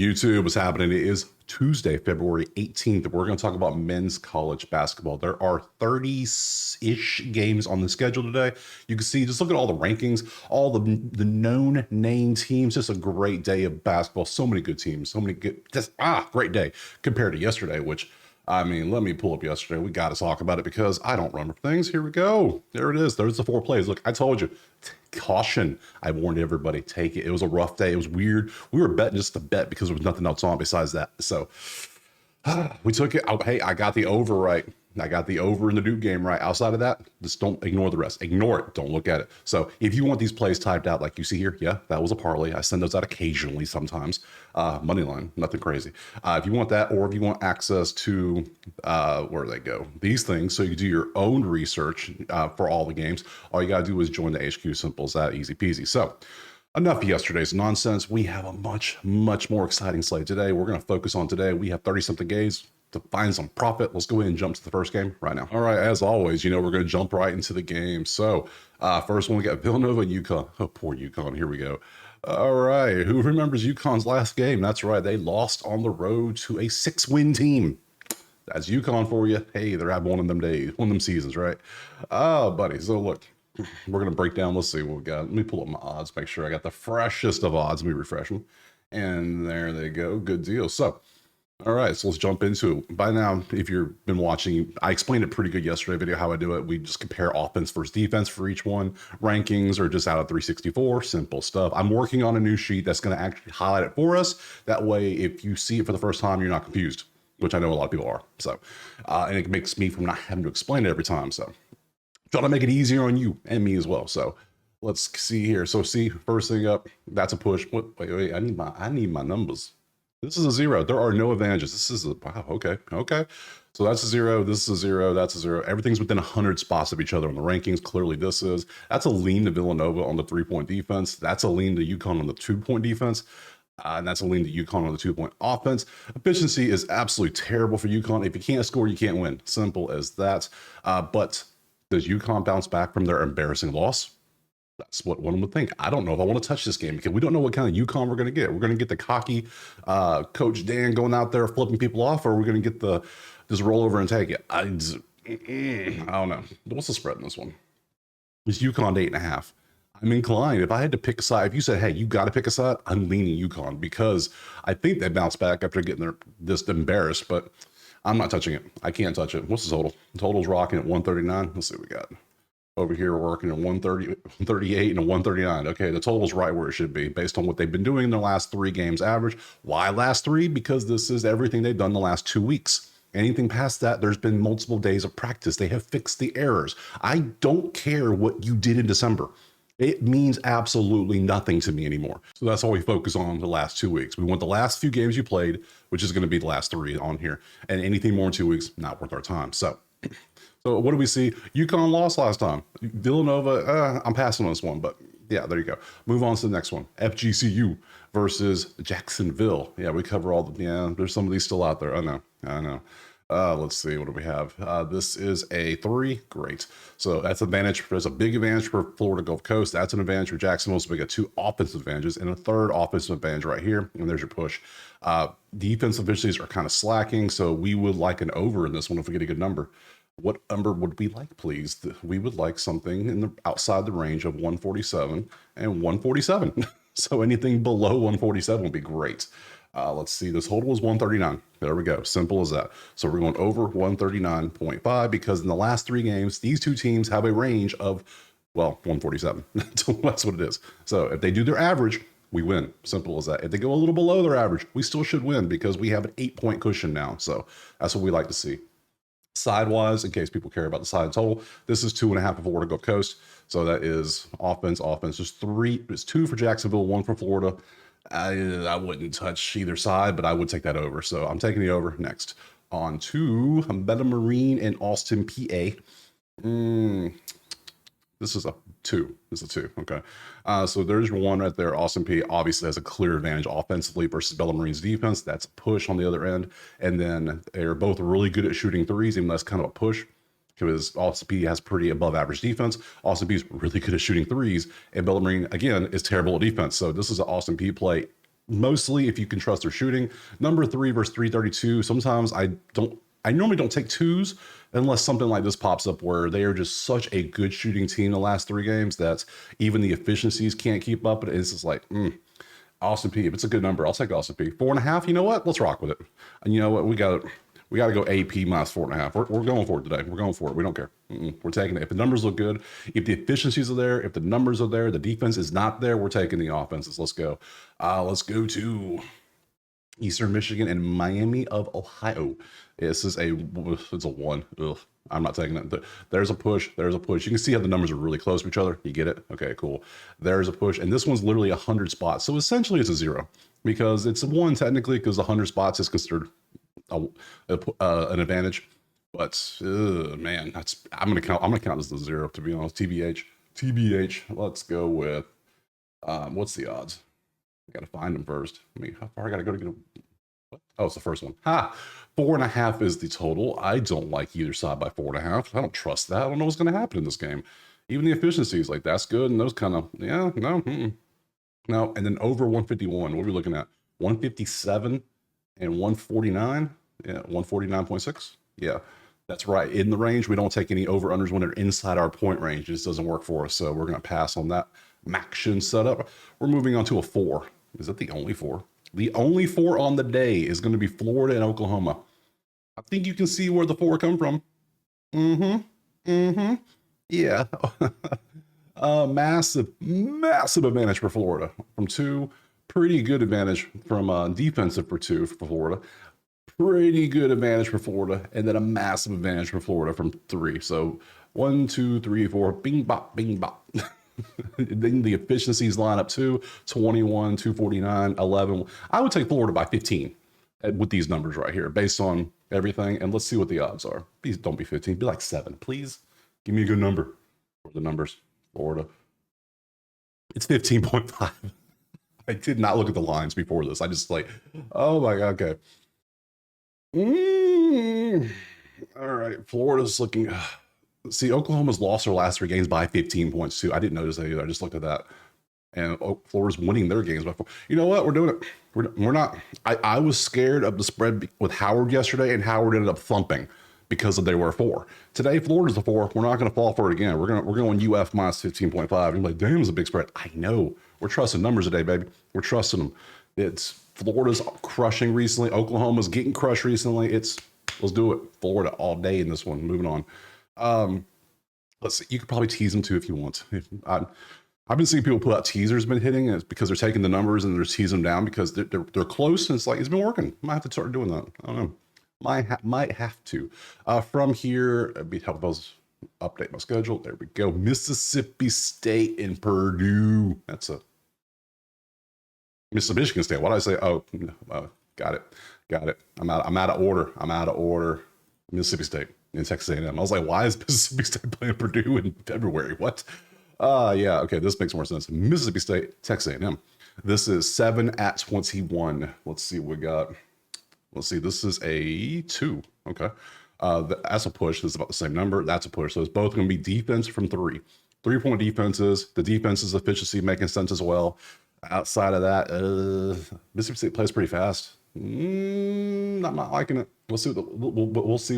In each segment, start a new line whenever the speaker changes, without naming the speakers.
YouTube, what's happening? It is Tuesday, February 18th. We're going to talk about men's college basketball. There are 30-ish games on the schedule today. You can see, just look at all the rankings, all the known name teams. Just a great day of basketball. So many good teams, so many good, great day compared to yesterday, which, I mean, let me pull up yesterday. We got to talk about it because I don't remember things. Here we go. There it is. There's the 4 plays. Look, I told you. Caution. I warned everybody, take it. It was a rough day. It was weird. We were betting just to bet because there was nothing else on besides that. So we took it. Hey, I got the over right. I got the over in the Duke game right. Outside of that, just don't ignore the rest. Ignore it. Don't look at it. So if you want these plays typed out like you see here, yeah, that was a parlay. I send those out occasionally sometimes. Money line, nothing crazy. If you want that, or if you want access to, where do they go? These things, so you can do your own research for all the games. All you got to do is join the HQ. Simple as that, easy peasy. So enough of yesterday's nonsense. We have a much more exciting slate today. We're going to focus on today. We have 30-something games to find some profit. Let's go ahead and jump to the first game right now. All right, as always, we're going to jump right into the game. So first one, we got Villanova and UConn. Oh, poor UConn. Here we go. All right, who remembers UConn's last game? That's right, they lost on the road to a 6-win team. That's UConn for you. Hey, they're having one of them days, one of them seasons, right? Oh, buddy. So look, we're going to break down. Let's see what we got. Let me pull up my odds, make sure I got the freshest of odds. Let me refresh them. And there they go. Good deal. So, all right, so let's jump into it. By now, if you've been watching, I explained it pretty good yesterday video how I do it. We just compare offense versus defense for each one. Rankings are just out of 364, simple stuff. I'm working on a new sheet that's going to actually highlight it for us. That way, if you see it for the first time, you're not confused, which I know a lot of people are. So, and it makes me from not having to explain it every time. So, trying to make it easier on you and me as well. So, let's see here. So, see, first thing up, that's a push. Wait, I need my numbers. This is a 0. There are no advantages. This is a, wow, okay. So that's a 0, this is a 0, that's a 0. Everything's within 100 spots of each other on the rankings. Clearly this is. That's a lean to Villanova on the 3-point defense. That's a lean to UConn on the 2-point defense. And that's a lean to UConn on the 2-point offense. Efficiency is absolutely terrible for UConn. If you can't score, you can't win. Simple as that. But does UConn bounce back from their embarrassing loss? That's what one would think. I don't know if I want to touch this game because we don't know what kind of UConn we're going to get. We're going to get the cocky Coach Dan going out there flipping people off, or we're going to get the just roll over and take it. I don't know. What's the spread in this one? It's UConn to 8.5. I'm inclined. If I had to pick a side, if you said, hey, you got to pick a side, I'm leaning UConn because I think they bounce back after getting just embarrassed, but I'm not touching it. I can't touch it. What's the total? The total's rocking at 139. Let's see what we got. Over here, we're working at 130, 138 and a 139. Okay, the total's right where it should be based on what they've been doing in their last 3 games average. Why last 3? Because this is everything they've done the last 2 weeks. Anything past that, there's been multiple days of practice. They have fixed the errors. I don't care what you did in December. It means absolutely nothing to me anymore. So that's all we focus on the last 2 weeks. We want the last few games you played, which is going to be the last 3 on here. And anything more than 2 weeks, not worth our time. So what do we see? UConn lost last time. Villanova, I'm passing on this one, but yeah, there you go. Move on to the next one. FGCU versus Jacksonville. Yeah, we cover all the, there's some of these still out there. I know. Let's see, what do we have? This is a 3, great. So that's advantage. There's a big advantage for Florida Gulf Coast. That's an advantage for Jacksonville. So we got 2 offensive advantages and a 3rd offensive advantage right here. And there's your push. Defensive efficiencies are kind of slacking. So we would like an over in this one if we get a good number. What number would we like, please? We would like something in the outside the range of 147 and 147. So anything below 147 would be great. Let's see, this total was 139. There we go. Simple as that. So we're going over 139.5 because in the last 3 games, these 2 teams have a range of, well, 147. That's what it is. So if they do their average, we win. Simple as that. If they go a little below their average, we still should win because we have an 8-point cushion now. So that's what we like to see. Side-wise, in case people care about the side total, this is 2.5 for Florida Gulf Coast. So that is offense. There's 3. It's 2 for Jacksonville, 1 for Florida. I wouldn't touch either side, but I would take that over. So I'm taking the over. Next, on to Beta Marine in Austin, PA. This is a 2. This is a 2. Okay. So there's your 1 right there. Austin P obviously has a clear advantage offensively versus Bella Marine's defense. That's a push on the other end. And then they're both really good at shooting threes, even though that's kind of a push because Austin P has pretty above average defense. Austin P is really good at shooting threes. And Bella Marine, again, is terrible at defense. So this is an Austin P play mostly if you can trust their shooting. Number 3 versus 332. Sometimes I normally don't take twos unless something like this pops up where they are just such a good shooting team the last 3 games that even the efficiencies can't keep up. But it's just like, Austin P. If it's a good number, I'll take Austin P. 4.5. You know what? Let's rock with it. And you know what? We got to go AP minus 4.5. We're going for it today. We're going for it. We don't care. We're taking it. If the numbers look good, if the efficiencies are there, if the numbers are there, the defense is not there, we're taking the offenses. Let's go. Let's go to Eastern Michigan and Miami of Ohio. It's a 1. Ugh, I'm not taking it. There's a push. There's a push. You can see how the numbers are really close to each other. You get it? Okay, cool. There's a push. And this one's literally 100 spots. So essentially it's a 0 because it's a 1 technically because 100 spots is considered an advantage. But man, I'm gonna count this as a 0 to be honest. TBH. Let's go with what's the odds? I gotta find them first. I mean, how far I gotta go to get them? Oh, it's the first one. 4.5 is the total. I don't like either side by 4.5. I don't trust that. I don't know what's gonna happen in this game. Even the efficiencies, like that's good, and those kind of no. No, and then over 151. What are we looking at? 157 and 149. Yeah, 149.6. Yeah, that's right. In the range, we don't take any over-unders when they're inside our point range. It just doesn't work for us, so we're going to pass on that Maction setup. We're moving on to a 4. Is that the only 4? The only 4 on the day is going to be Florida and Oklahoma. I think you can see where the 4 come from. Yeah. Massive advantage for Florida from 2. Pretty good advantage from defensive for 2 for Florida. Pretty good advantage for Florida, and then a massive advantage for Florida from 3. So 1, 2, 3, 4, bing bop, bing bop. Then the efficiencies line up too. 21, 249, 11. I would take Florida by 15 with these numbers right here, based on everything. And let's see what the odds are. Please don't be 15. Be like 7, please. Give me a good number for the numbers. Florida. It's 15.5. I did not look at the lines before this. I just like, oh my God, okay. All right, Florida's looking. See, Oklahoma's lost their last 3 games by 15 points too. I didn't notice that either. I just looked at that, and Florida's winning their games by 4. You know what? We're doing it. We're not. I was scared of the spread with Howard yesterday, and Howard ended up thumping because they were 4. Today, Florida's a 4. We're not going to fall for it again. We're going UF minus 15.5. You're like, damn, it's a big spread. I know. We're trusting numbers today, baby. We're trusting them. It's Florida's crushing recently. Oklahoma's getting crushed recently. Let's do it. Florida all day in this one. Moving on. Let's see. You could probably tease them too if you want. I've been seeing people put out teasers been hitting it because they're taking the numbers and they're teasing them down because they're close, and it's like it's been working. Might have to start doing that. I don't know. Might have to. From here, it'd be help us update my schedule. There we go. Mississippi State and Purdue. That's a Michigan State. What did I say? Oh, got it. I'm out of order. Mississippi State and Texas A&M. I was like, why is Mississippi State playing Purdue in February? What? Yeah. Okay, this makes more sense. Mississippi State, Texas A&M. This is 7 at 21. Let's see what we got. Let's see. This is a 2. Okay. That's a push. This is about the same number. That's a push. So it's both going to be defense from 3. 3-point defenses. The defense's efficiency making sense as well. Outside of that, Mississippi State plays pretty fast. I'm not liking it. We'll see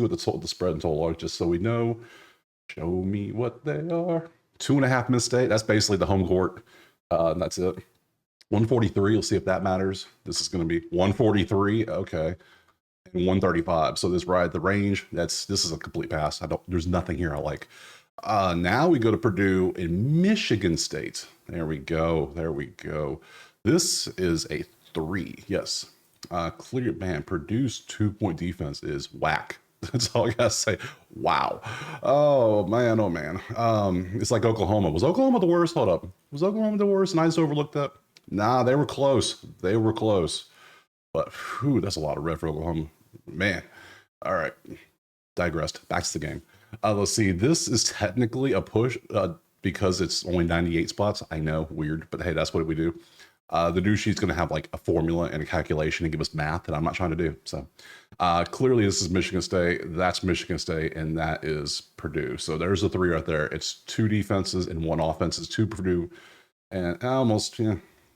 what the spread and total are, just so we know. Show me what they are. 2.5 Miss State. That's basically the home court. That's it. 143. You'll see if that matters. This is going to be 143. Okay. And 135. So this the range. This is a complete pass. There's nothing here I like. Now we go to Purdue and Michigan State. There we go. This is a 3. Yes. Clear, man. Purdue's 2-point defense is whack. That's all I gotta say. Wow. Oh man. It's like Oklahoma. Was Oklahoma the worst? Hold up. Was Oklahoma the worst? And I just overlooked that. Nah, they were close. But that's a lot of red for Oklahoma. Man. All right. Digressed. Back to the game. Let's see. This is technically a push because it's only 98 spots. I know, weird, but hey, that's what we do. The new sheet's going to have like a formula and a calculation and give us math that I'm not trying to do. So clearly this is Michigan State. That's Michigan State, and that is Purdue. So there's the 3 right there. It's 2 defenses and 1 offense. It's 2 Purdue, and almost,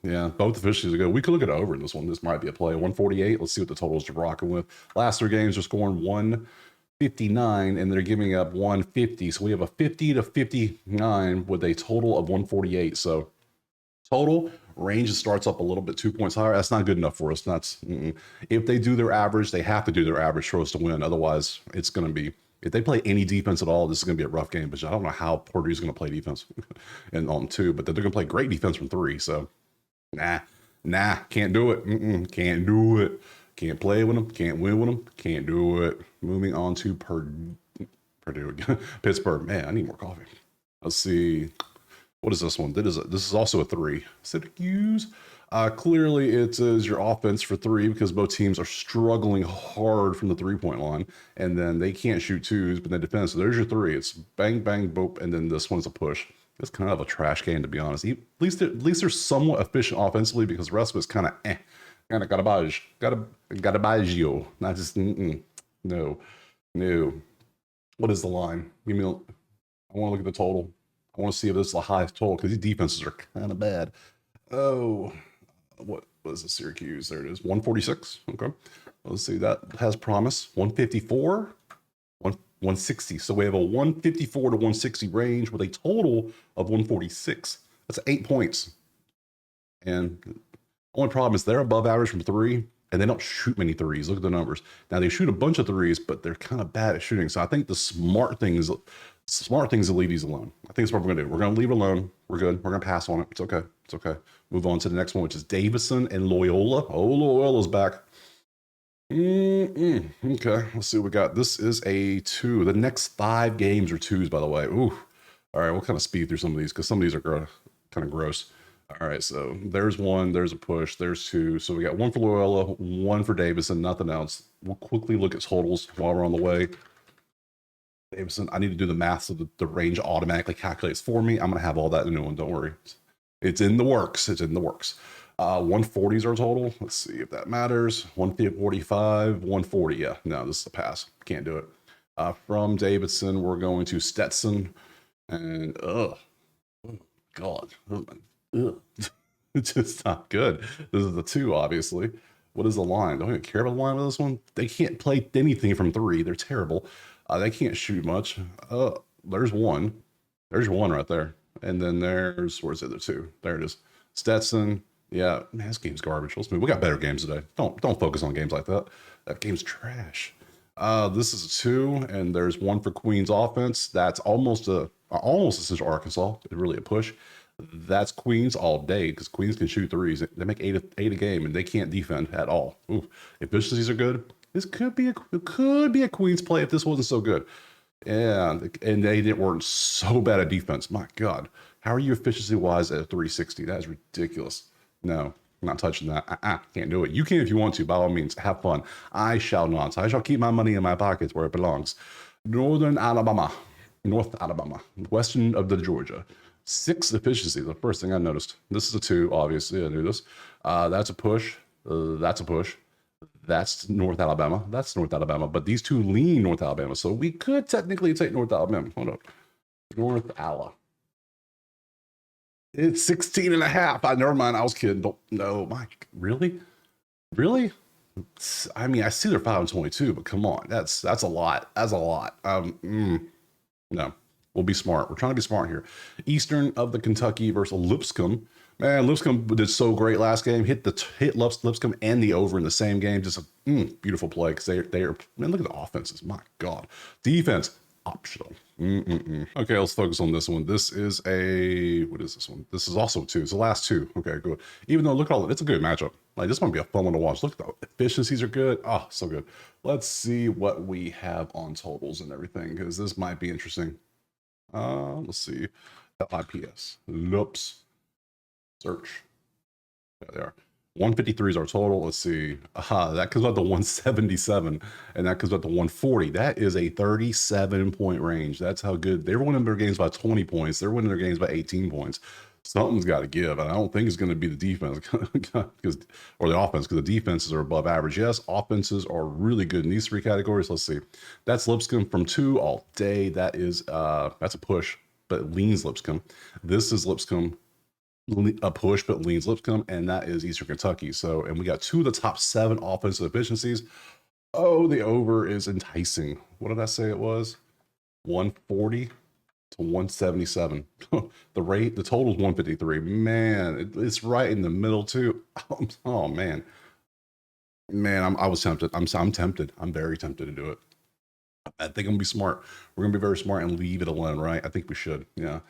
Yeah, both efficiencies are good. We could look at over in this one. This might be a play. 148. Let's see what the totals are rocking with. Last three games are scoring 159 and they're giving up 150. So we have a 50 to 59 with a total of 148. So total range starts up a little bit 2 points higher. That's not good enough for us. That's if they do their average, they have to do their average for us to win. Otherwise, it's going to be if they play any defense at all, this is going to be a rough game. But I don't know how Purdue's going to play defense and on two, but they're going to play great defense from three. So nah, can't do it. Can't do it. Can't play with them. Can't win with them. Can't do it. Moving on to Purdue, Pittsburgh. Man, I need more coffee. Let's see. What is this one? This is also a 3. Syracuse. Clearly, it is your offense for 3 because both teams are struggling hard from the 3-point line, and then they can't shoot twos, but they defend. So there's your 3. It's bang, bang, boop, and then this one's a push. It's kind of a trash game, to be honest. At least they're somewhat efficient offensively because the rest of it's kind of kind of garabaggio. Not just no. What is the line? Give me. I want to look at the total. I want to see if this is the highest total because these defenses are kind of bad. Oh, what was the Syracuse? There it is, 146. Okay, let's see. That has promise. 154, 160. So we have a 154 to 160 range with a total of 146. That's 8 points. And the only problem is they're above average from 3, and they don't shoot many threes. Look at the numbers. Now they shoot a bunch of threes, but they're kind of bad at shooting. So I think the smart thing is to leave these alone. I think that's what we're gonna do. We're gonna leave it alone. We're good. We're gonna pass on it. It's okay. It's okay. Move on to the next one, which is Davidson and Loyola. Oh, Loyola's back. Okay, let's see what we got. This is a 2. The next 5 games are 2s, by the way. Ooh. All right, we'll kind of speed through some of these because some of these are kind of gross. All right, so there's 1, there's a push, there's 2. So we got 1 for Loyola, 1 for Davidson, nothing else. We'll quickly look at totals while we're on the way. Davidson, I need to do the math so that the range automatically calculates for me. I'm going to have all that in a new one. Don't worry. It's in the works. It's in the works. 140s are total. Let's see if that matters. 145, 140. Yeah, no, this is a pass. Can't do it. From Davidson, we're going to Stetson. And, oh, God. It's just not good. This is the 2, obviously. What is the line? Don't even care about the line with this one. They can't play anything from 3. They're terrible. They can't shoot much. There's 1. There's 1 right there. And then where's the other 2? There it is. Stetson. Yeah, man, this game's garbage. Let's move. We got better games today. Don't focus on games like that. That game's trash. This is a 2, and there's 1 for Queens offense. That's almost essential Arkansas. It's really a push. That's Queens all day because Queens can shoot threes. They make 8 a game, and they can't defend at all. Ooh, efficiencies are good. This could be a Queens play if this wasn't so good. And they weren't so bad at defense. My God, how are you efficiency wise at 360? That is ridiculous. No, I'm not touching that. Can't do it. You can if you want to. By all means, have fun. I shall not. I shall keep my money in my pockets where it belongs. North Alabama, western of the Georgia. 6 efficiency. The first thing I noticed. This is a 2. Obviously, I knew this. That's a push. That's a push. That's North Alabama. That's North Alabama. But these 2 lean North Alabama. So we could technically take North Alabama. Hold up. North Ala. It's 16 and a half. Never mind. I was kidding. Don't no, Mike. Really? I mean, I see they're 5-22, but come on. That's a lot. That's a lot. No. We'll be smart. We're trying to be smart here. Eastern of the Kentucky versus Lipscomb. Man, Lipscomb did so great last game. Hit Lipscomb and the over in the same game. Just a beautiful play because they are. Man, look at the offenses. My God, defense optional. Okay, let's focus on this one. This is what is this one? This is also 2. It's the last 2. Okay, good. Even though look at all, it's a good matchup. Like this might be a fun one to watch. Look at the efficiencies are good. Oh, so good. Let's see what we have on totals and everything because this might be interesting. Let's see. IPS. Loops. Search. There they are. 153 is our total. Let's see. That comes out to 177, and that comes out to 140. That is a 37-point range. That's how good they're winning their games by 20 points. They're winning their games by 18 points. Something's got to give, and I don't think it's going to be the defense or the offense because the defenses are above average. Yes, offenses are really good in these 3 categories. Let's see. That's Lipscomb from 2 all day. That is that's a push, but it leans Lipscomb. This is Lipscomb. a push, but leans Lipscomb, and that is Eastern Kentucky. So, and we got 2 of the top 7 offensive efficiencies. Oh, the over is enticing. What did I say it was? 140 to 177. The total is 153. Man, it's right in the middle too. Oh man, I was tempted. I'm tempted. I'm very tempted to do it. I think I'm gonna be smart. We're gonna be very smart and leave it alone, right? I think we should. Yeah,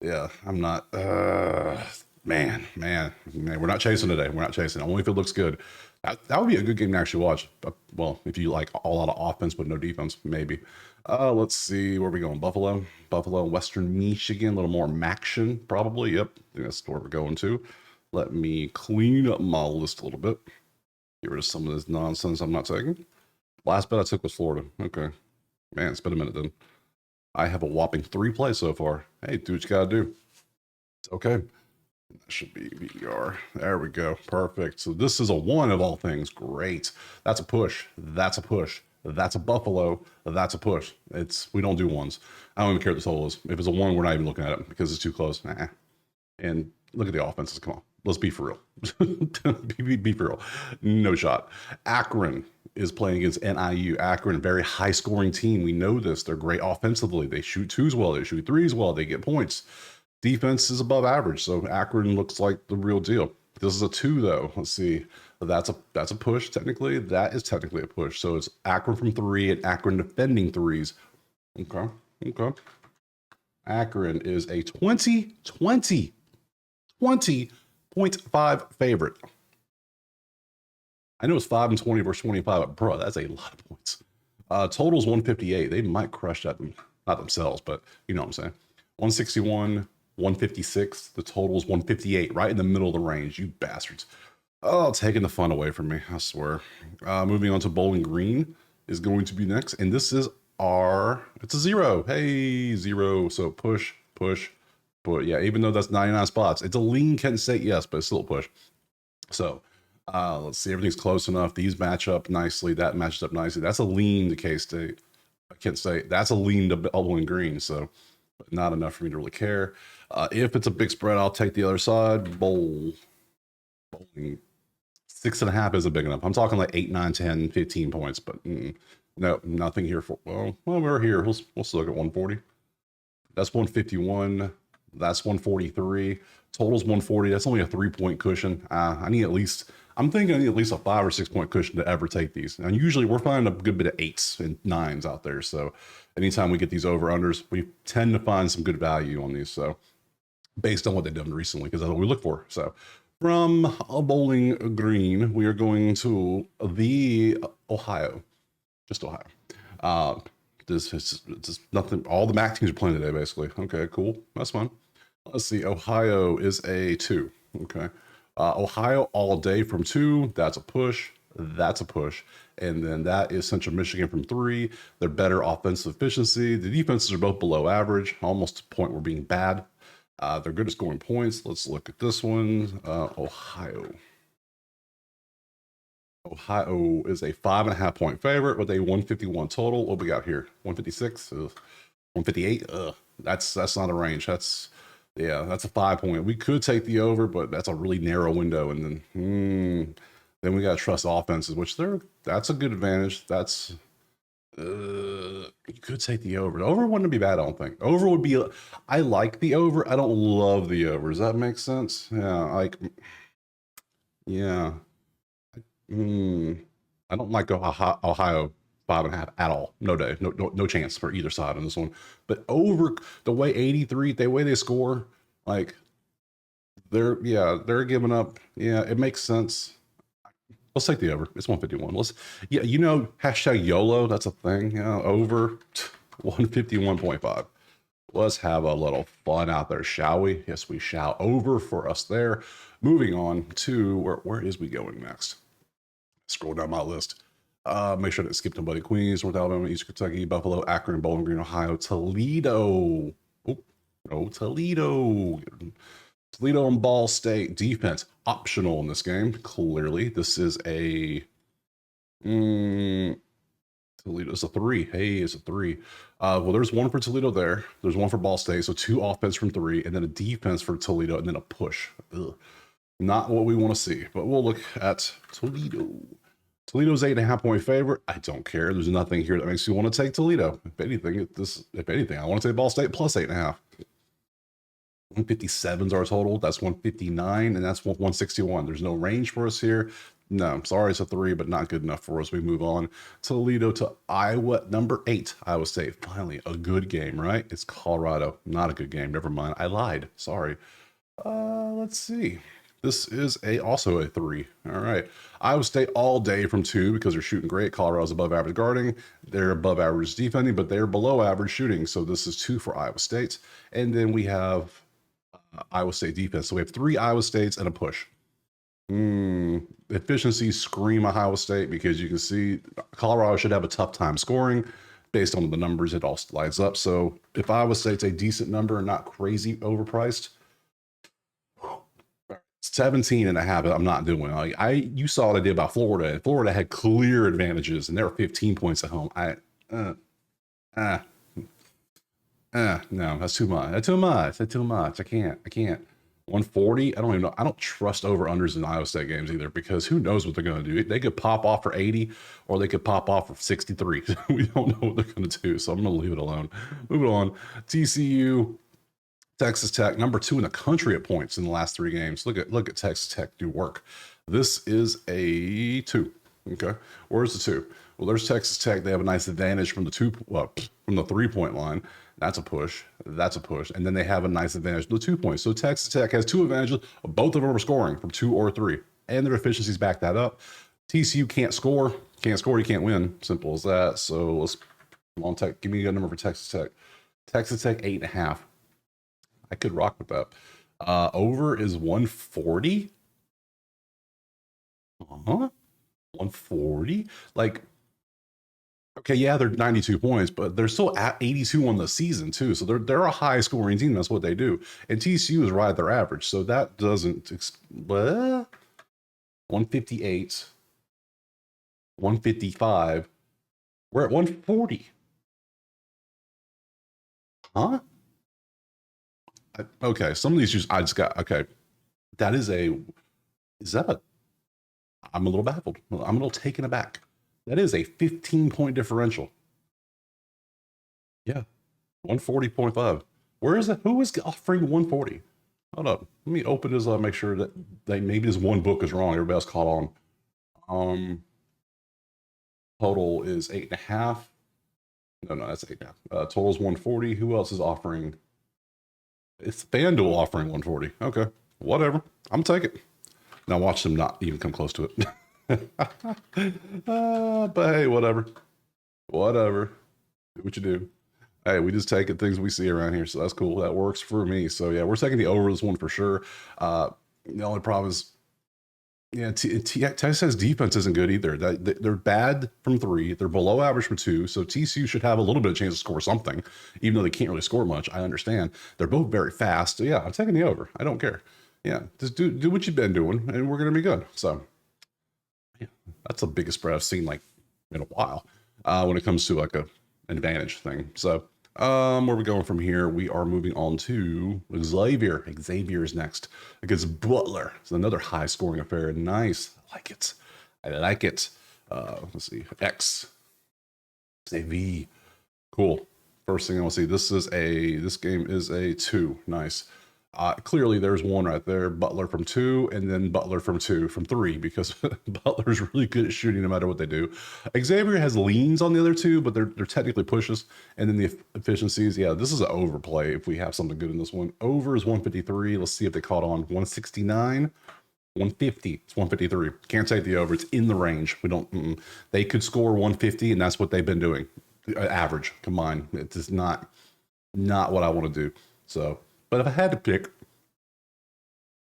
yeah. I'm not. Man. We're not chasing today. We're not chasing. Only if it looks good. That would be a good game to actually watch. Well, if you like a lot of offense but no defense, maybe. Let's see where we going. Buffalo, Western Michigan, a little more Maction, probably. Yep, I think that's where we're going to. Let me clean up my list a little bit. Get rid of some of this nonsense I'm not taking. Last bet I took was Florida. Okay, man, it's been a minute then. I have a whopping 3 plays so far. Hey, do what you gotta do. It's okay. That should be VDR. There we go. Perfect. So this is a 1 of all things. Great. That's a push. That's a push. That's a Buffalo. That's a push. We don't do 1s. I don't even care what the total is. If it's a 1, we're not even looking at it because it's too close. And look at the offenses. Come on. Let's be for real. be for real. No shot. Akron is playing against NIU. Akron, very high scoring team. We know this. They're great offensively. They shoot 2s well. They shoot 3s well. They get points. Defense is above average, so Akron looks like the real deal. This is a 2 though. Let's see. That's a push technically. That is technically a push. So it's Akron from 3 and Akron defending 3s. Okay. Akron is a 20.5 favorite. I know it's 5 and 20 versus 25, but bro, that's a lot of points. Total's 158. They might crush that, not themselves, but you know what I'm saying. 161. 156. The total is 158, right in the middle of the range. You bastards. Oh, taking the fun away from me, I swear. Moving on to Bowling Green is going to be next. And this is it's a 0. Hey, 0. So push. But yeah, even though that's 99 spots, it's a lean Kent State, yes, but it's still a push. So let's see. Everything's close enough. These match up nicely. That matches up nicely. That's a lean to K-State. Kent State. That's a lean to Bowling Green. So not enough for me to really care. If it's a big spread, I'll take the other side. Bowling 6.5 isn't big enough. I'm talking like 8, 9, 10, 15 points, but no, nothing here for. Well, we're here. We'll still look at 140. That's 151. That's 143. Total's 140. That's only a 3-point cushion. I need at least. I'm thinking I need at least a 5 or 6 point cushion to ever take these. And usually we're finding a good bit of 8s and 9s out there. So anytime we get these over unders, we tend to find some good value on these. So based on what they've done recently, because that's what we look for. So from Bowling Green, we are going to the Ohio, just Ohio. This is nothing. All the MAC teams are playing today, basically. Okay, cool. That's fun. Let's see. Ohio is a 2. Okay. Ohio all day from 2. That's a push. That's a push. And then that is Central Michigan from 3. They're better offensive efficiency. The defenses are both below average, almost to the point where being bad. They're good at scoring points. Let's look at this one. Ohio. Ohio is a 5.5 point favorite with a 151 total. What we got here? 156, 158. That's not a range. That's a 5 point. We could take the over, but that's a really narrow window. And then we got to trust offenses, which that's a good advantage. That's you could take the over. The over wouldn't be bad, I don't think. Over would be. I like the over. I don't love the over. Does that make sense? Yeah. I don't like Ohio 5.5 at all. No day. No chance for either side on this one. But over the way 83, the way they score, like they're giving up. Yeah, it makes sense. Let's take the over. It's 151. Hashtag YOLO. That's a thing. Over 151.5. Let's have a little fun out there, shall we? Yes, we shall. Over for us there. Moving on to where is we going next? Scroll down my list. Make sure to skip nobody. Queens, North Alabama, East Kentucky, Buffalo, Akron, Bowling Green, Ohio, Toledo. Toledo. Toledo and Ball State. Defense optional in this game. Clearly, this is a Toledo's a 3. Hey, it's a 3. Well, there's one for Toledo there. There's one for Ball State. So 2 offense from 3, and then a defense for Toledo, and then a push. Ugh. Not what we want to see. But we'll look at Toledo. Toledo's 8.5-point favorite. I don't care. There's nothing here that makes you want to take Toledo. If anything, I want to take Ball State plus 8.5. 157 is our total. That's 159, and that's 161. There's no range for us here. No, I'm sorry, it's a 3, but not good enough for us. We move on. Toledo to Iowa, number 8. Iowa State. Finally, a good game, right? It's Colorado. Not a good game. Never mind. I lied. Sorry. Let's see. This is also a 3. All right. Iowa State all day from 2 because they're shooting great. Colorado's above average guarding. They're above average defending, but they're below average shooting. So this is 2 for Iowa State. And then we have Iowa State defense. So we have 3 Iowa States and a push. Efficiency scream Iowa State because you can see Colorado should have a tough time scoring based on the numbers. It all slides up. So if Iowa State's a decent number and not crazy overpriced, 17.5, I'm not doing. You saw what I did about Florida. Florida had clear advantages and they were 15 points at home. No, that's too much. That's too much. I can't. 140. I don't even know. I don't trust over unders in Iowa State games either because who knows what they're going to do. They could pop off for 80 or they could pop off for 63. We don't know what they're going to do. So I'm going to leave it alone. Moving on. TCU, Texas Tech, number 2 in the country at points in the last 3 games. Look at Texas Tech do work. This is a 2. Okay. Where's the 2? Well, there's Texas Tech. They have a nice advantage from the 3-point line. That's a push. That's a push. And then they have a nice advantage to the 2 points. So Texas Tech has 2 advantages. Both of them are scoring from 2 or 3. And their efficiencies back that up. TCU can't score. Can't score, you can't win. Simple as that. So let's come on, Tech. Give me a number for Texas Tech. Texas Tech 8.5. I could rock with that. Over is 140. 140? Like, okay, yeah, they're 92 points, but they're still at 82 on the season too. So they're a high scoring team. That's what they do. And TCU is right at their average. So that doesn't 158, 155. We're at 140. Huh? Okay, some of these just I just got okay. That is a I'm a little baffled. I'm a little taken aback. That is a 15-point differential. Yeah, 140.5. Where is it? Who is offering 140? Hold up. Let me open this up, make sure that maybe this one book is wrong. Everybody else caught on. Total is 8.5. No, that's 8.5. Total is 140. Who else is offering? It's FanDuel offering 140. Okay, whatever. I'm taking it. Now watch them not even come close to it. But hey, whatever. Do what you do. Hey, we just take it things we see around here, so that's cool. That works for me. So yeah, we're taking the over this one for sure. The only problem is, yeah, Texas defense isn't good either. They're bad from 3. They're below average from 2. So TCU should have a little bit of chance to score something, even though they can't really score much. I understand. They're both very fast. So yeah, I'm taking the over. I don't care. Yeah, just do what you've been doing, and we're gonna be good. So yeah, that's the biggest spread I've seen like in a while when it comes to like an advantage thing. So where are we going from here? We are moving on to Xavier. Xavier's next against Butler. It's another high scoring affair. Nice. I like it. Let's see. X. Xavier. Cool. First thing I want to see. This game is a 2. Nice. Clearly there's one right there. Butler from 2, and then Butler from 3, because Butler's really good at shooting no matter what they do. Xavier has leans on the other 2, but they're technically pushes. And then the efficiencies, yeah, this is an overplay if we have something good in this one. Over is 153. Let's see if they caught on. 169, 150. It's 153. Can't take the over. It's in the range. We don't. They could score 150, and that's what they've been doing. Average combined. It's just not what I want to do. So. But if I had to pick,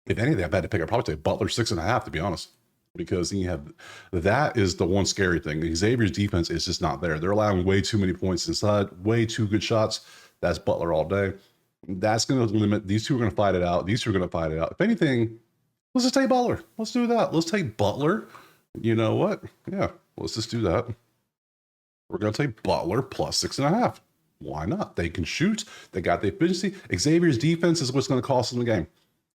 if anything, I've had to pick, I'd probably say Butler 6.5, to be honest, because you have that is the one scary thing. Xavier's defense is just not there. They're allowing way too many points inside, way too good shots. That's Butler all day. That's going to limit. These two are going to fight it out. These two are going to fight it out. If anything, let's just take Butler. Let's do that. Let's take Butler. You know what? Yeah, let's just do that. We're going to take Butler plus 6.5. Why not? They can shoot. They got the efficiency. Xavier's defense is what's going to cost them the game.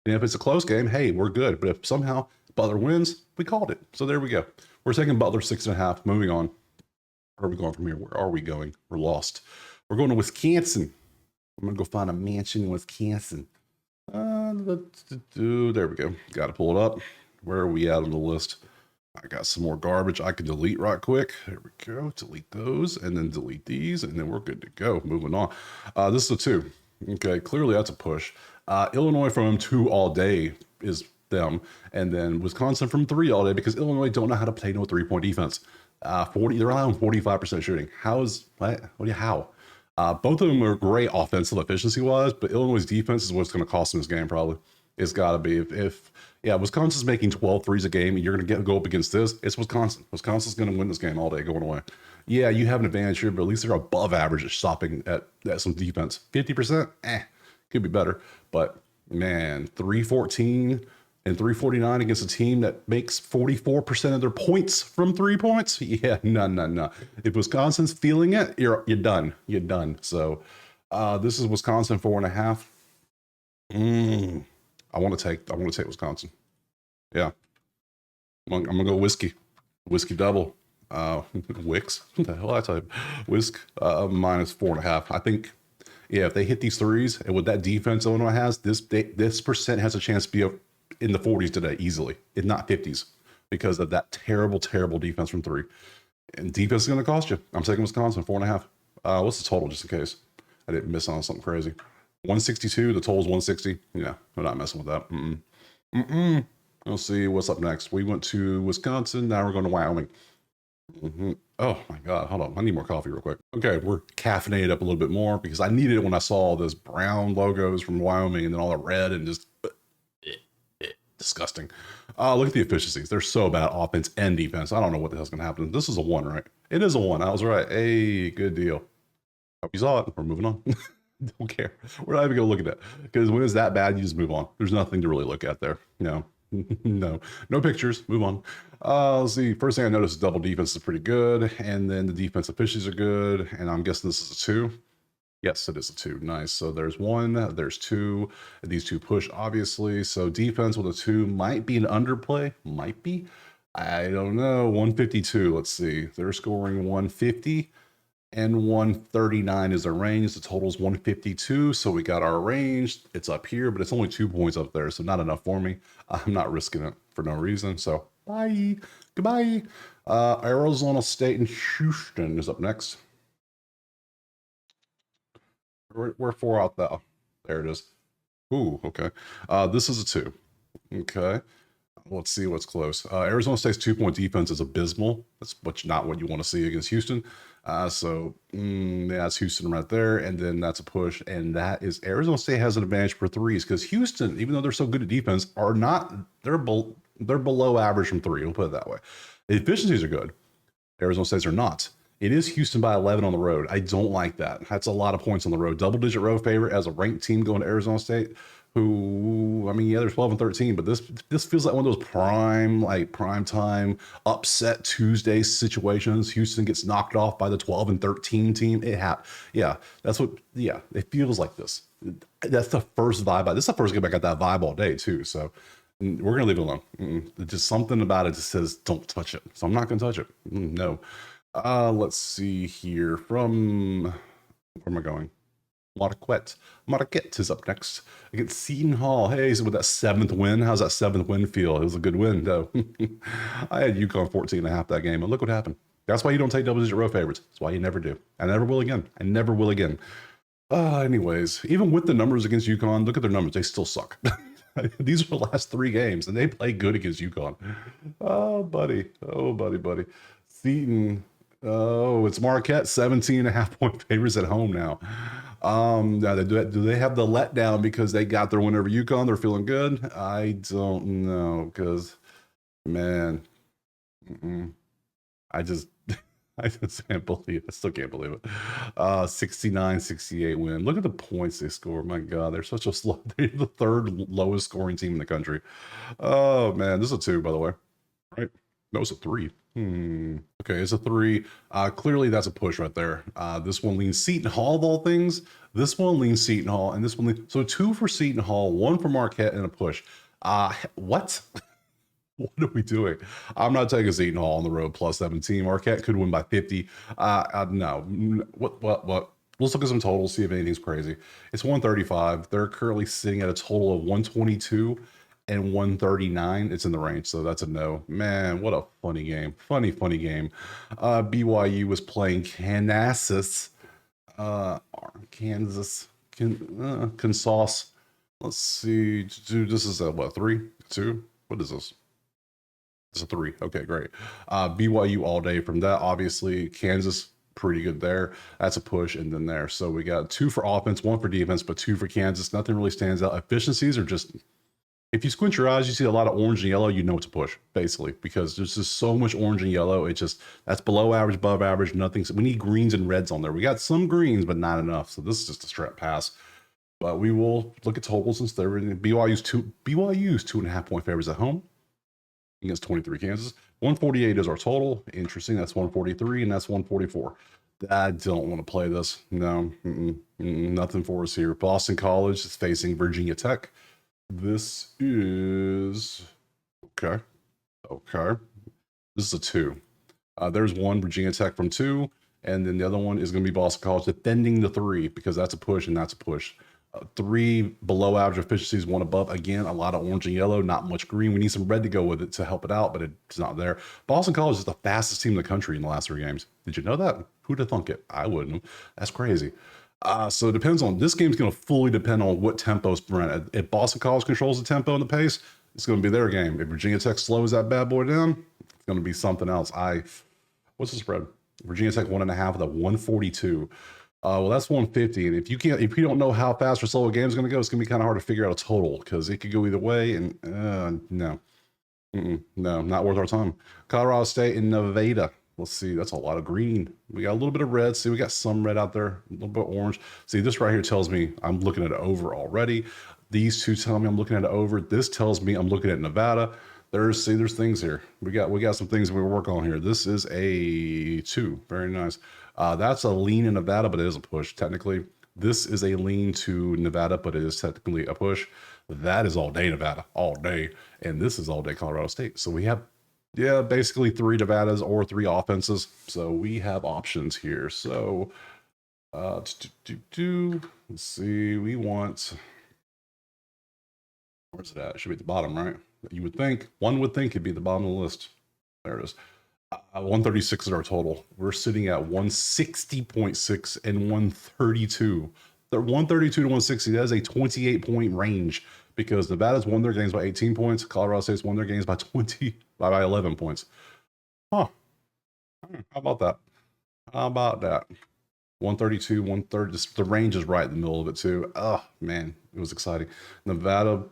And if it's a close game, hey, we're good. But if somehow Butler wins, we called it. So there we go. We're taking Butler 6.5. Moving on. Where are we going from here? Where are we going? We're lost. We're going to Wisconsin. I'm going to go find a mansion in Wisconsin. There we go. Got to pull it up. Where are we at on the list? I got some more garbage I can delete right quick. There we go. Delete those and then delete these, and then we're good to go. Moving on. This is a 2. Okay, clearly that's a push. Illinois from 2 all day is them, and then Wisconsin from 3 all day because Illinois don't know how to play no 3-point defense. 40, they're allowing 45% shooting. How? Both of them are great offensive efficiency wise, but Illinois' defense is what's going to cost them this game probably. It's got to be. If Wisconsin's making 12 threes a game and you're going to go up against this, it's Wisconsin. Wisconsin's going to win this game all day going away. Yeah, you have an advantage here, but at least they're above average at stopping at some defense. 50%, could be better. But man, 314 and 349 against a team that makes 44% of their points from 3 points. Yeah, no. If Wisconsin's feeling it, you're done. You're done. So this is Wisconsin 4.5. I want to take Wisconsin. Yeah. I'm gonna go whiskey double. Wicks. What the hell I type? Whisk minus 4.5. I think, if they hit these threes and with that defense Illinois has, this percent has a chance to be in the 40s today easily, if not 50s, because of that terrible defense from 3. And defense is going to cost you. I'm taking Wisconsin 4.5. What's the total, just in case I didn't miss on something crazy? 162. The total's 160. Yeah, we're not messing with that. We'll see what's up next. We went to Wisconsin. Now we're going to Wyoming. Oh my God, hold on. I need more coffee real quick. Okay, we're caffeinated up a little bit more because I needed it when I saw those brown logos from Wyoming and then all the red and just disgusting. Look at the efficiencies. They're so bad, offense and defense. I don't know what the hell's going to happen. This is a 1, right? It is a 1. I was right. Hey, good deal. Hope you saw it. We're moving on. Don't care. We're not even going to look at it because when it's that bad, you just move on. There's nothing to really look at there. No, no pictures. Move on. Let's see. First thing I noticed is double defense is pretty good, and then the defense efficiencies are good. And I'm guessing this is a 2. Yes, it is a 2. Nice. So there's 1, there's 2. These 2 push, obviously. So defense with a 2 might be an underplay. Might be. I don't know. 152. Let's see. They're scoring 150. And 139 is our range. The total is 152. So we got our range. It's up here, but it's only 2 points up there. So not enough for me. I'm not risking it for no reason. So bye. Goodbye. Arizona State and Houston is up next. We're 4 out there. There it is. Ooh, okay. This is a 2. Okay. Let's see what's close. Arizona State's 2-point defense is abysmal. That's not what you want to see against Houston. So that's Houston right there. And then that's a push. And that is Arizona State has an advantage for threes because Houston, even though they're so good at defense, are not, they're below average from 3. We'll put it that way. The efficiencies are good. Arizona State's are not. It is Houston by 11 on the road. I don't like that. That's a lot of points on the road. Double-digit road favorite as a ranked team going to Arizona State. Who, I mean, yeah, they're 12 and 13, but this feels like one of those prime time upset Tuesday situations. Houston gets knocked off by the 12 and 13 team. It feels like this. That's the first vibe. This is the first game I got that vibe all day too. So we're gonna leave it alone. Just something about it just says don't touch it. So I'm not gonna touch it. No. Let's see here. Where am I going? Marquette is up next against Seton Hall. Hey, so with that 7th win, how's that 7th win feel? It was a good win, though. I had UConn 14.5 that game, and look what happened. That's why you don't take double-digit road favorites. That's why you never do. I never will again. Anyways, even with the numbers against UConn, look at their numbers. They still suck. These are the last 3 games, and they play good against UConn. Oh, buddy. Seton. Oh, it's Marquette, 17.5-point favorites at home now. Now do they have the letdown because they got their win over UConn? They're feeling good. I don't know because, man, I just can't believe it. I still can't believe it. 69-68 win. Look at the points they score. My God, they're such a slow. They're the 3rd lowest scoring team in the country. Oh man, this is a 2, by the way. Right? No, it's a 3. Okay, it's a 3. Clearly that's a push right there. This one leans Seton Hall of all things. This one leans Seton Hall, and this one leans, so 2 for Seton Hall, 1 for Marquette, and a push. What? What are we doing? I'm not taking Seton Hall on the road plus 17. Marquette could win by 50. No. What? Let's look at some totals, see if anything's crazy. It's 135. They're currently sitting at a total of 122 and 139. It's in the range, so that's a no. Man, what a funny game. Funny game. BYU was playing Kansas. Kansas. Let's see. Dude, this is a what, 3? 2? What is this? It's a 3. Okay, great. BYU all day from that. Obviously, Kansas pretty good there. That's a push, and then there. So we got 2 for offense, 1 for defense, but 2 for Kansas. Nothing really stands out. Efficiencies are just, if you squint your eyes, you see a lot of orange and yellow. You know it's a push, basically, because there's just so much orange and yellow. It just, that's below average, above average. Nothing. We need greens and reds on there. We got some greens, but not enough. So this is just a straight pass. But we will look at totals since they're in BYU's 2.5 point favorites at home against 23 Kansas. 148 is our total. Interesting. That's 143, and that's 144. I don't want to play this. No, nothing for us here. Boston College is facing Virginia Tech. This is okay. This is a 2. There's 1 Virginia Tech from 2, and then the other one is going to be Boston College defending the 3 because that's a push and that's a push. 3 below average efficiencies, 1 above. Again, a lot of orange and yellow, not much green. We need some red to go with it to help it out, but it's not there. Boston College is the fastest team in the country in the last 3 games. Did you know that? Who'd have thunk it? I wouldn't. That's crazy. So it depends on, this game's going to fully depend on what tempo's run. If Boston College controls the tempo and the pace, it's going to be their game. If Virginia Tech slows that bad boy down, it's going to be something else. What's the spread? Virginia Tech 1.5 with a 142. Well, that's 150. And if you don't know how fast or slow a game is going to go, it's going to be kind of hard to figure out a total because it could go either way. And no, not worth our time. Colorado State and Nevada. Let's see. That's a lot of green. We got a little bit of red. See, we got some red out there, a little bit orange. See, this right here tells me I'm looking at it over already. These 2 tell me I'm looking at it over. This tells me I'm looking at Nevada. There's things here. We got some things we work on here. This is a 2. Very nice. That's a lean in Nevada, but it is a push technically. This is a lean to Nevada, but it is technically a push. That is all day Nevada, all day, and this is all day Colorado State. So we have, basically 3 Nevadas or 3 offenses. So we have options here. So let's see. We want, where's it at? It should be at the bottom, right? One would think it'd be at the bottom of the list. There it is. 136 is our total. We're sitting at 160.6 and 132. The 132 to 160, that is a 28 point range because Nevada's won their games by 18 points. Colorado State's won their games by 11 points. Huh. How about that? 132, 130. The range is right in the middle of it too. Oh man, it was exciting. Nevada,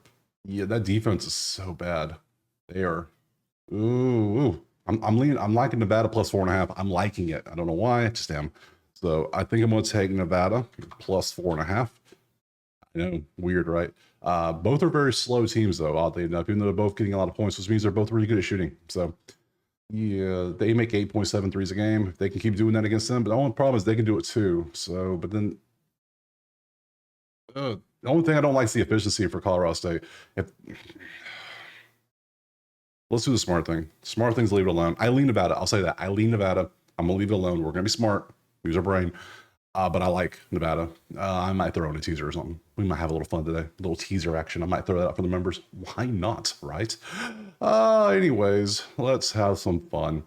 that defense is so bad. They are. Ooh. I'm liking Nevada plus 4.5. I'm liking it. I don't know why. I just am. So I think I'm going to take Nevada plus 4.5. I know, weird, right? Both are very slow teams, though, oddly enough, even though they're both getting a lot of points, which means they're both really good at shooting. So, yeah, they make 8.7 threes a game. If they can keep doing that against them. But the only problem is they can do it too. So, but then the only thing I don't like is the efficiency for Colorado State. Let's do the smart thing. Smart things, leave it alone. I lean Nevada. I'll say that. I lean Nevada. I'm going to leave it alone. We're going to be smart. Use our brain. But I like Nevada. I might throw in a teaser or something. We might have a little fun today. A little teaser action. I might throw that out for the members. Why not, right? Anyways, let's have some fun.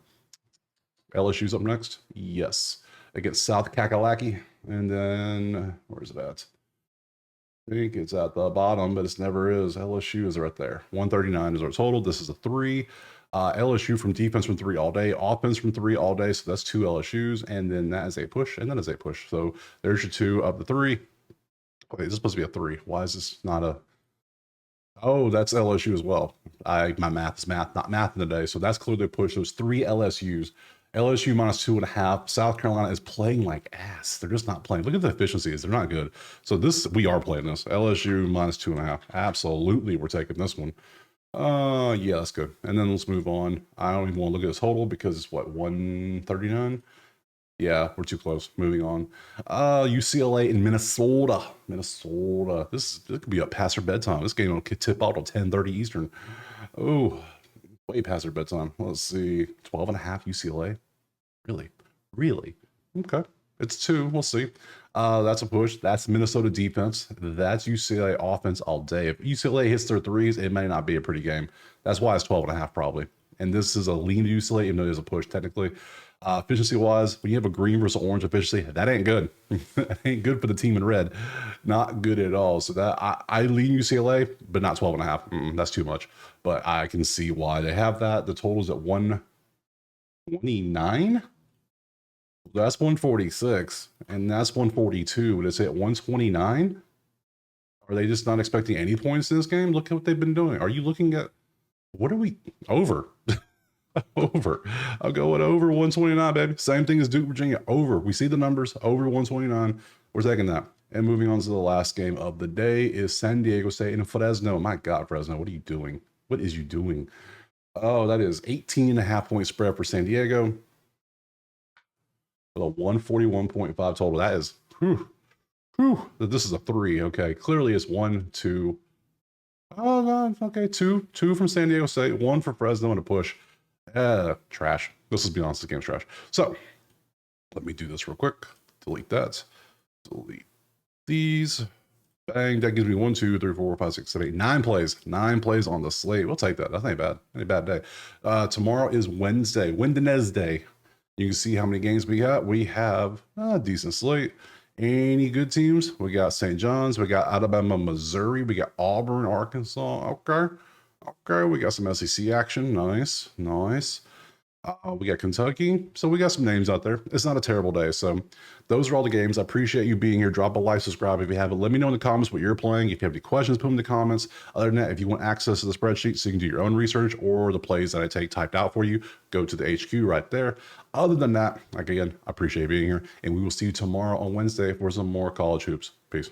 LSU's up next. Yes. Against South Kakalaki. And then, where's it at? I think it's at the bottom, but it never is. LSU is right there. 139 is our total. This is a 3. LSU from defense from 3 all day, offense from 3 all day. So that's 2 LSUs, and then that is a push, and then is a push. So there's your 2 of the 3. Wait, this is supposed to be a 3. Why is this not a? Oh, that's LSU as well. My math is not math in the day. So that's clearly a push. Those 3 LSUs. LSU minus 2.5. South Carolina is playing like ass. They're just not playing. Look at the efficiencies. They're not good. So we are playing this. LSU minus 2.5. Absolutely, we're taking this one. Yeah, that's good. And then let's move on. I don't even want to look at the total because it's what, 139? Yeah, we're too close. Moving on. UCLA in Minnesota. Minnesota. This could be up past our bedtime. This game will tip out till 10:30 Eastern. Oh, way past our bedtime. Let's see. 12 and a half UCLA. Really? Really? Okay. It's two. We'll see. That's a push. That's Minnesota defense. That's UCLA offense all day. If UCLA hits their threes, it may not be a pretty game. That's why it's 12 and a half probably. And this is a lean to UCLA, even though it is a push technically. Efficiency wise, when you have a green versus orange efficiency, that ain't good. That ain't good for the team in red. Not good at all. So that I lean UCLA, but not 12 and a half. That's too much. But I can see why they have that. The total's at 129. That's 146, and that's 142. But it's at 129. Are they just not expecting any points in this game? Look at what they've been doing. Are you looking at what are we over? Over. I'll go with over 129, baby. Same thing as Duke, Virginia. Over. We see the numbers. Over 129. We're taking that. And moving on to the last game of the day is San Diego State and Fresno. My God, Fresno, what are you doing? What is you doing? Oh, that is 18 and a half point spread for San Diego. With a 141.5 total. That is, this is a 3. Okay. Clearly it's 1, 2. Oh, God. Okay. Two from San Diego State, 1 for Fresno and a push. Trash. Let's just be honest, this game's trash. So let me do this real quick. Delete that. Delete these. Bang. That gives me 1, 2, 3, 4, 5, 6, 7, 8, 9 plays. 9 plays on the slate. We'll take that. That ain't bad. Ain't a bad day. Tomorrow is Wednesday. Wednesday. You can see how many games we got. We have a decent slate. Any good teams? We got St. John's. We got Alabama, Missouri. We got Auburn, Arkansas. Okay. We got some SEC action. Nice. We got Kentucky. So we got some names out there. It's not a terrible day. So those are all the games. I appreciate you being here. Drop a like, subscribe if you haven't. Let me know in the comments what you're playing. If you have any questions, put them in the comments. Other than that, if you want access to the spreadsheet so you can do your own research or the plays that I take typed out for you, go to the HQ right there. Other than that, again, I appreciate you being here. And we will see you tomorrow on Wednesday for some more college hoops. Peace.